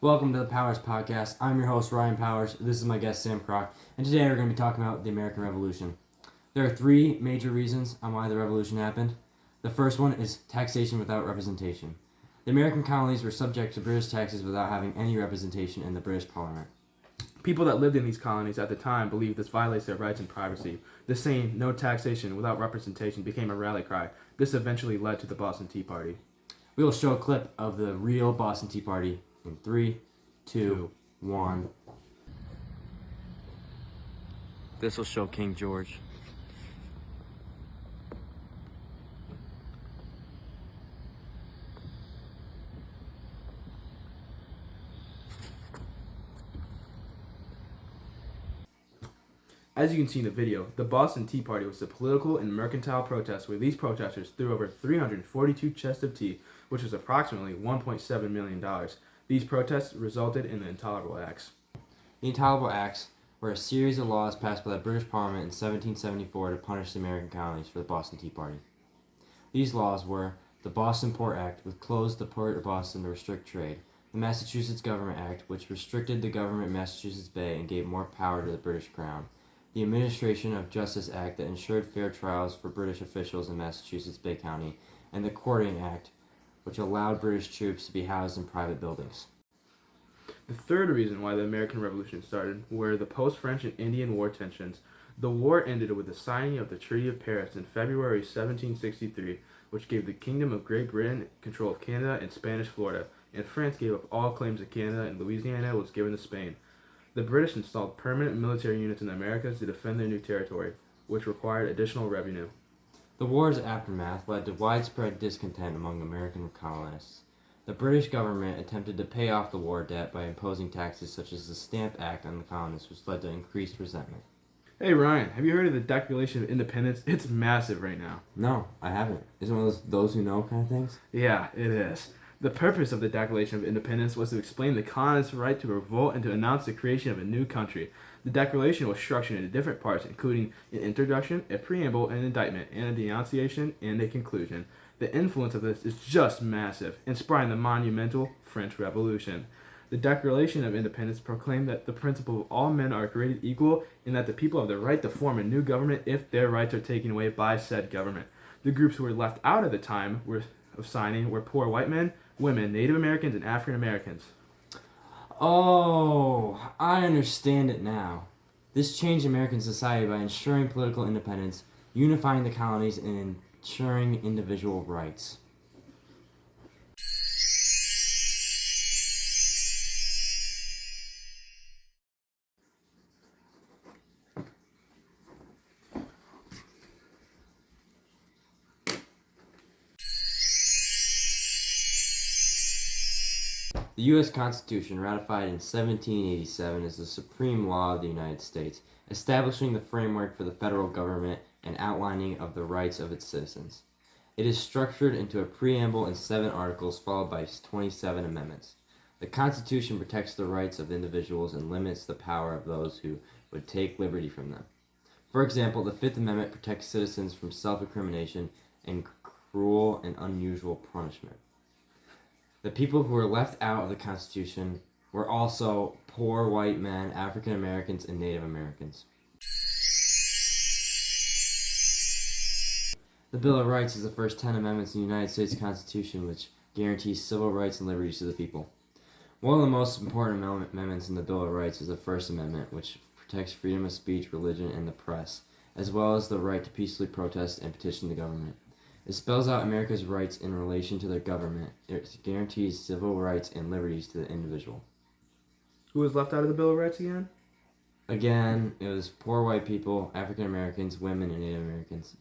Welcome to the Powers Podcast. I'm your host, Ryan Powers. This is my guest, Sam Crock. And today we're going to be talking about the American Revolution. There are three major reasons on why the revolution happened. The first one is taxation without representation. The American colonies were subject to British taxes without having any representation in the British Parliament. People that lived in these colonies at the time believed this violates their rights and privacy. The saying, no taxation without representation, became a rally cry. This eventually led to the Boston Tea Party. We will show a clip of the real Boston Tea Party in 3, 2, 1. This will show King George. As you can see in the video, the Boston Tea Party was a political and mercantile protest where these protesters threw over 342 chests of tea, which was approximately $1.7 million. These protests resulted in the Intolerable Acts. The Intolerable Acts were a series of laws passed by the British Parliament in 1774 to punish the American colonies for the Boston Tea Party. These laws were the Boston Port Act, which closed the port of Boston to restrict trade, the Massachusetts Government Act, which restricted the government of Massachusetts Bay and gave more power to the British Crown, the Administration of Justice Act that ensured fair trials for British officials in Massachusetts Bay County, and the Quartering Act, which allowed British troops to be housed in private buildings. The third reason why the American Revolution started were the post-French and Indian War tensions. The war ended with the signing of the Treaty of Paris in February 1763, which gave the Kingdom of Great Britain control of Canada and Spanish Florida, and France gave up all claims to Canada, and Louisiana was given to Spain. The British installed permanent military units in the Americas to defend their new territory, which required additional revenue. The war's aftermath led to widespread discontent among American colonists. The British government attempted to pay off the war debt by imposing taxes such as the Stamp Act on the colonists, which led to increased resentment. Hey Ryan, have you heard of the Declaration of Independence? It's massive right now. No, I haven't. Is it one of those who know kind of things? Yeah, it is. The purpose of the Declaration of Independence was to explain the colonists' right to revolt and to announce the creation of a new country. The Declaration was structured into different parts, including an introduction, a preamble, an indictment, and a denunciation, and a conclusion. The influence of this is just massive, inspiring the monumental French Revolution. The Declaration of Independence proclaimed that the principle of all men are created equal and that the people have the right to form a new government if their rights are taken away by said government. The groups who were left out at the time of signing were poor white men, women, Native Americans, and African Americans. Oh, I understand it now. This changed American society by ensuring political independence, unifying the colonies, and ensuring individual rights. The U.S. Constitution, ratified in 1787, is the supreme law of the United States, establishing the framework for the federal government and outlining of the rights of its citizens. It is structured into a preamble and 7 articles followed by 27 amendments. The Constitution protects the rights of individuals and limits the power of those who would take liberty from them. For example, the Fifth Amendment protects citizens from self-incrimination and cruel and unusual punishment. The people who were left out of the Constitution were also poor white men, African Americans, and Native Americans. The Bill of Rights is the first 10 amendments in the United States Constitution, which guarantees civil rights and liberties to the people. One of the most important amendments in the Bill of Rights is the First Amendment, which protects freedom of speech, religion, and the press, as well as the right to peacefully protest and petition the government. It spells out America's rights in relation to their government. It guarantees civil rights and liberties to the individual. Who was left out of the Bill of Rights again? Again, it was poor white people, African Americans, women, and Native Americans.